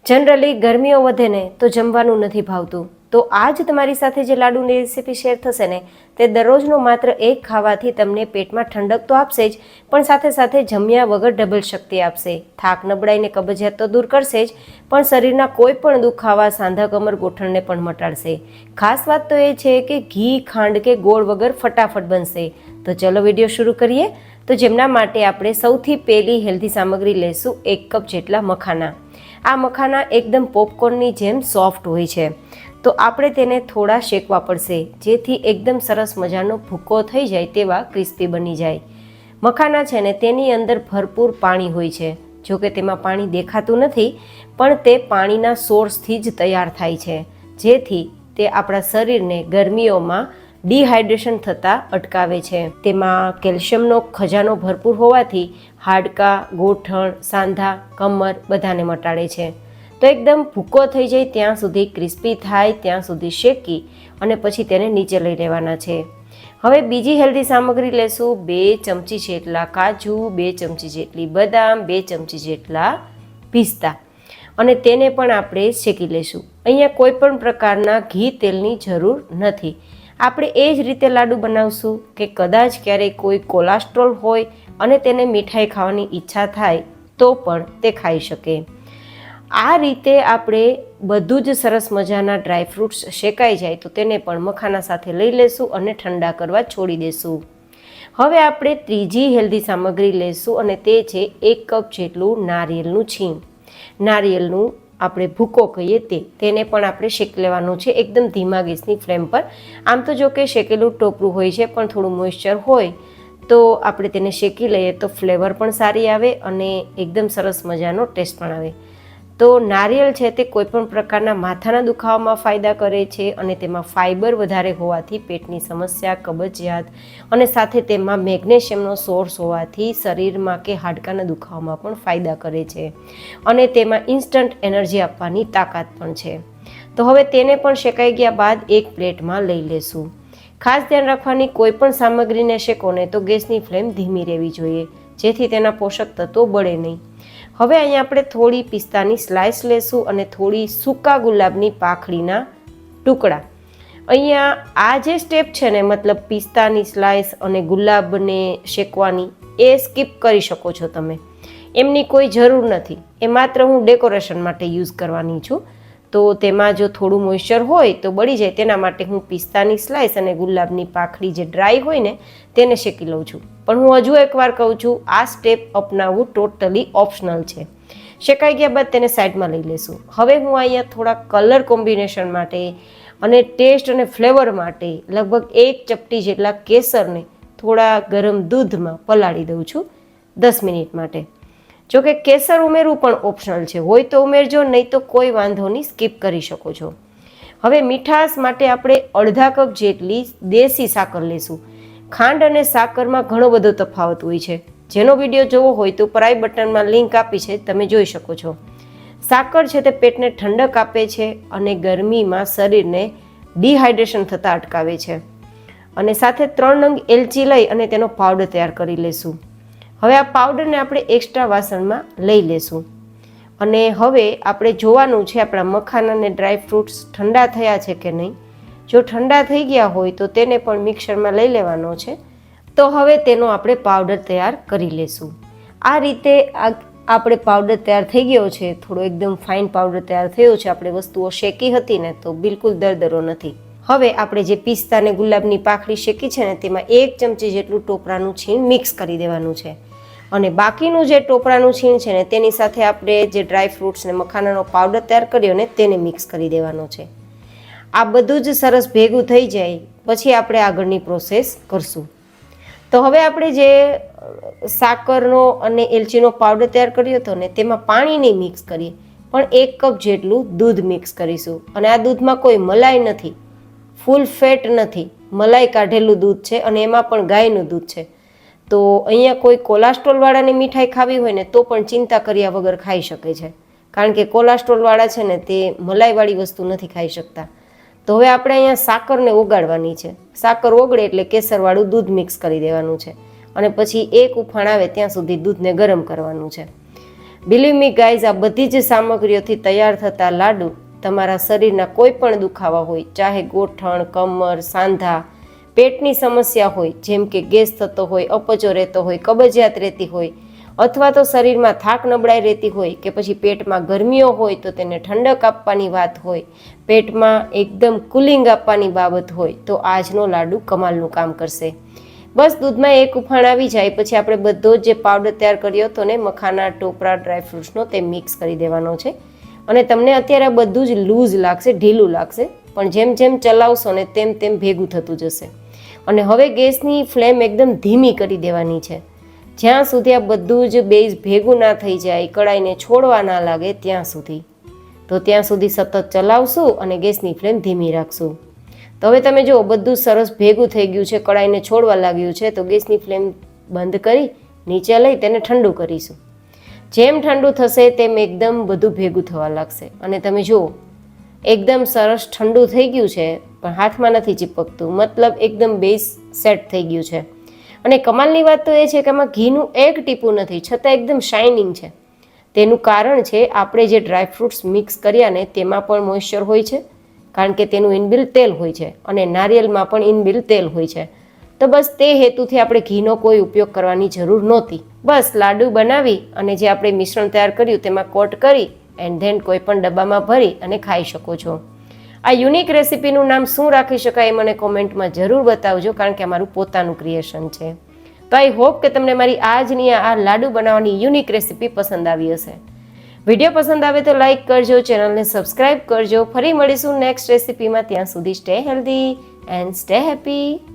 Generally ગરમીઓ વધે ને તો જમવાનું નથી ભાવતું, તો આજ તમારી સાથે જે લાડુની રેસીપી શેર થશે ને તે દરરોજનો માત્ર એક ખાવાથી તમને પેટમાં ઠંડક તો આપશે જ, પણ સાથે સાથે જમ્યા વગર ડબલ શક્તિ આપશે. થાક, નબળાઈને કબજિયાત તો દૂર કરશે જ, પણ શરીરના કોઈ પણ દુખાવા, સાંધા, કમર, ગોઠણને પણ મટાડશે. ખાસ વાત તો એ છે કે ઘી, ખાંડ કે ગોળ વગર ફટાફટ બનશે. તો ચલો વિડીયો શરૂ કરીએ. તો જેમના માટે આપણે સૌથી પહેલી હેલ્ધી સામગ્રી લઈશું 1 કપ જેટલા મખાના. આ મખાના એકદમ પોપકોર્નની જેમ સોફ્ટ હોય છે, તો આપણે તેને થોડા શેકવા પડશે, જેથી એકદમ સરસ મજાનો ભૂકો થઈ જાય તેવા ક્રિસ્પી બની જાય. મખાના છે ને તેની અંદર ભરપૂર પાણી હોય છે. જો કે તેમાં પાણી દેખાતું નથી, પણ તે પાણીના સોર્સથી જ તૈયાર થાય છે, જેથી તે આપણા શરીરને ગરમીઓમાં ડિહાઇડ્રેશન થતાં અટકાવે છે. તેમાં કેલ્શિયમનો ખજાનો ભરપૂર હોવાથી હાડકાં, ગોઠણ, સાંધા, કમર બધાને મટાડે છે. તો એકદમ ભૂકો થઈ જાય ત્યાં સુધી, ક્રિસ્પી થાય ત્યાં સુધી શેકી અને પછી તેને નીચે લઈ લેવાના છે. હવે બીજી હેલ્ધી સામગ્રી લેશું 2 ચમચી જેટલા કાજુ, 2 ચમચી જેટલી બદામ, 2 ચમચી જેટલા પિસ્તા, અને તેને પણ આપણે શેકી લેશું. અહીંયા કોઈ પણ પ્રકારના ઘી, તેલની જરૂર નથી. આપણે એ જ રીતે લાડુ બનાવશું કે કદાચ ક્યારેય કોઈ કોલેસ્ટ્રોલ હોય અને તેને મીઠાઈ ખાવાની ઈચ્છા થાય તો પણ તે ખાઈ શકે. આ રીતે આપણે બધું જ સરસ મજાના ડ્રાયફ્રૂટ્સ શેકાઈ જાય તો તેને પણ મખાના સાથે લઈ લેશું અને ઠંડા કરવા છોડી દેશું. હવે આપણે ત્રીજી હેલ્ધી સામગ્રી લેશું અને તે છે 1 કપ જેટલું નારિયેળનું છીણ. નારિયેળનું આપણે ભૂકો કહીએ તેને પણ આપણે શેકી લેવાનું છે એકદમ ધીમા ગેસની ફ્લેમ પર. આમ તો જો કે શેકેલું ટોપરું હોય છે, પણ થોડું મોઇસ્ચર હોય તો આપણે તેને શેકી લઈએ તો ફ્લેવર પણ સારી આવે અને એકદમ સરસ મજાનો ટેસ્ટ પણ આવે. તો નારિયેળ છે તે કોઈપણ પ્રકારના માથાના દુખાવામાં ફાયદા કરે છે, અને તેમાં ફાઇબર વધારે હોવાથી પેટની સમસ્યા, કબજિયાત અને સાથે તેમાં મેગ્નેશિયમનો સોર્સ હોવાથી શરીરમાં કે હાડકાના દુખાવામાં પણ ફાયદા કરે છે, અને તેમાં ઇન્સ્ટન્ટ એનર્જી આપવાની તાકાત પણ છે. તો હવે તેને પણ શેકાઈ ગયા બાદ એક પ્લેટમાં લઈ લેશું. ખાસ ધ્યાન રાખવાની, કોઈ પણ સામગ્રીને શેકો ને તો ગેસની ફ્લેમ ધીમી રહેવી જોઈએ, જેથી તેના પોષક તત્વો બળે નહીં. હવે અહીંયા આપણે થોડી પિસ્તાની સ્લાઇસ લેશું અને થોડી સૂકા ગુલાબની પાંખડીના ટુકડા. અહીંયા આ જે સ્ટેપ છે ને, મતલબ પિસ્તાની સ્લાઇસ અને ગુલાબને શેકવાની, એ સ્કીપ કરી શકો છો તમે. એમની કોઈ જરૂર નથી, એ માત્ર હું ડેકોરેશન માટે યુઝ કરવાની છું. તો તેમાં જો થોડું મોઇસ્ચર હોય તો બળી જાય, તેના માટે હું પિસ્તાની સ્લાઇસ અને ગુલાબની પાંખડી જે ડ્રાય હોય ને તેને શેકી લઉં છું. પણ હું હજુ એકવાર કહું છું, આ સ્ટેપ અપનાવવું ટોટલી ઓપ્શનલ છે. શેકાઈ ગયા બાદ તેને સાઈડમાં લઈ લેશું. હવે હું અહીંયા થોડા કલર કોમ્બિનેશન માટે અને ટેસ્ટ અને ફ્લેવર માટે લગભગ 1 ચપટી જેટલા કેસરને થોડા ગરમ દૂધમાં પલાળી દઉં છું 10 મિનિટ માટે. જોકે કેસર ઉમેરવું પણ ઓપ્શનલ છે, હોય તો ઉમેરજો, નહીં તો કોઈ વાંધો નહીં, સ્કીપ કરી શકો છો. હવે મીઠાશ માટે આપણે અડધા કપ જેટલી દેશી સાકર લેશું. ખાંડ અને સાકરમાં ઘણો બધો તફાવત હોય છે. જેનો વિડીયો જોવો હોય તો ઉપર આઈ બટનમાં લિંક આપી છે, તમે જોઈ શકો છો. સાકર છે તે પેટને ઠંડક આપે છે અને ગરમીમાં શરીરને ડિહાઇડ્રેશન થતાં અટકાવે છે. અને સાથે 3 નંગ એલચી લઈ અને તેનો પાવડર તૈયાર કરી લેશું. હવે આ પાવડરને આપણે એક્સ્ટ્રા વાસણમાં લઈ લેશું. અને હવે આપણે જોવાનું છે આપણા મખાના અને ડ્રાયફ્રૂટ્સ ઠંડા થયા છે કે નહીં. જો ઠંડા થઈ ગયા હોય તો તેને પણ મિક્સરમાં લઈ લેવાનો છે. તો હવે તેનો આપણે પાવડર તૈયાર કરી લેશું. આ રીતે આપણે પાવડર તૈયાર થઈ ગયો છે, થોડો એકદમ ફાઇન પાવડર તૈયાર થયો છે. આપણે વસ્તુઓ શેકી હતી ને તો બિલકુલ દરદરો નથી. હવે આપણે જે પિસ્તા અને ગુલાબની પાંખડી શેકી છે ને તેમાં 1 ચમચી જેટલું ટોપરાનું છીણ મિક્સ કરી દેવાનું છે, અને બાકીનું જે ટોપરાનું છીણ છે ને તેની સાથે આપણે જે ડ્રાયફ્રૂટ્સ ને મખાનાનો પાવડર તૈયાર કર્યો ને તેને મિક્સ કરી દેવાનો છે. આ બધું જ સરસ ભેગું થઈ જાય પછી આપણે આગળની પ્રોસેસ કરશું. તો હવે આપણે જે સાકરનો અને એલચીનો પાવડર તૈયાર કર્યો હતો ને તેમાં પાણી નહીં મિક્સ કરીએ, પણ 1 કપ જેટલું દૂધ મિક્સ કરીશું. અને આ દૂધમાં કોઈ મલાઈ નથી, ફૂલ ફેટ નથી, મલાઈ કાઢેલું દૂધ છે, અને એમાં પણ ગાયનું દૂધ છે. તો અહીંયા કોઈ કોલેસ્ટ્રોલવાળાને મીઠાઈ ખાવી હોય ને તો પણ ચિંતા કર્યા વગર ખાઈ શકે છે, કારણ કે કોલેસ્ટ્રોલવાળા છે ને તે મલાઈવાળી વસ્તુ નથી ખાઈ શકતા. તો હવે આપણે અહીંયા સાકરને ઓગાળવાની છે. સાકર ઓગળે એટલે કેસરવાળું દૂધ મિક્સ કરી દેવાનું છે, અને પછી 1 ઉફાણ આવે ત્યાં સુધી દૂધને ગરમ કરવાનું છે. બિલીવ મી ગાઈઝ, આ બધી જ સામગ્રીઓથી તૈયાર થતા લાડુ તમારા શરીરના કોઈ પણ દુખાવા હોય, ચાહે ગોઠણ, કમર, સાંધા, પેટની સમસ્યા હોય, જેમ કે ગેસ થતો હોય, અપચો રહેતો હોય, કબજિયાત રહેતી હોય, અથવા તો શરીરમાં થાક નબળાઈ રહેતી હોય, કે પછી પેટમાં ગરમીઓ હોય તો તેને ઠંડક આપવાની વાત હોય, પેટમાં એકદમ કુલિંગ આપવાની બાબત હોય, તો આજનો લાડુ કમાલનું કામ કરશે. બસ દૂધમાં એક ઉફાણ આવી જાય પછી આપણે બધો જે પાવડર તૈયાર કર્યો હતો ને મખાના, ટોપરા, ડ્રાયફ્રૂટ્સનો, તે મિક્સ કરી દેવાનો છે. અને તમને અત્યારે બધું જ લૂઝ લાગશે, ઢીલું લાગશે, પણ જેમ જેમ ચલાવશો ને તેમ તેમ ભેગું થતું જશે. અને હવે ગેસની ફ્લેમ એકદમ ધીમી કરી દેવાની છે. જ્યાં સુધી આ બધું જ બેઝ ભેગું ના થઈ જાય, કડાઈને છોડવા ના લાગે ત્યાં સુધી. તો ત્યાં સુધી સતત ચલાવશું અને ગેસની ફ્લેમ ધીમી રાખશું. તો હવે તમે જુઓ બધું સરસ ભેગું થઈ ગયું છે, કડાઈને છોડવા લાગ્યું છે. તો ગેસની ફ્લેમ બંધ કરી નીચે લઈ તેને ઠંડુ કરીશું. જેમ ઠંડુ થશે તેમ એકદમ બધું ભેગું થવા લાગશે. અને તમે જુઓ એકદમ સરસ ઠંડુ થઈ ગયું છે, પણ હાથમાં નથી ચીપકતું, મતલબ એકદમ બેઝ સેટ થઈ ગયું છે. અને કમાલની વાત તો એ છે કે આમાં ઘીનું એક ટીપું નથી, છતાં એકદમ શાઇનિંગ છે. તેનું કારણ છે આપણે જે ડ્રાયફ્રૂટ્સ મિક્સ કર્યા ને તેમાં પણ મોઇશ્ચર હોય છે, કારણ કે તેનું ઇનબિલ્ટ તેલ હોય છે, અને નારિયેલમાં પણ ઇનબિલ્ટ તેલ હોય છે. તો બસ તે હેતુથી આપણે ઘીનો કોઈ ઉપયોગ કરવાની જરૂર નહોતી. બસ લાડુ બનાવી અને જે આપણે મિશ્રણ તૈયાર કર્યું તેમાં કોટ કરી એન્ડ ધેન કોઈ પણ ડબ્બામાં ભરી અને ખાઈ શકો છો. આ યુનિક રેસિપીનું નામ શું રાખી શકાય એ મને કોમેન્ટમાં જરૂર બતાવજો, કારણ કે અમારું પોતાનું ક્રિએશન છે. તો આઈ હોપ કે તમને મારી આજની આ લાડુ બનાવવાની યુનિક રેસિપી પસંદ આવી હશે. વિડીયો પસંદ આવે તો લાઇક કરજો, ચેનલને સબસ્ક્રાઇબ કરજો. ફરી મળીશું નેક્સ્ટ રેસિપીમાં. ત્યાં સુધી stay healthy and stay happy.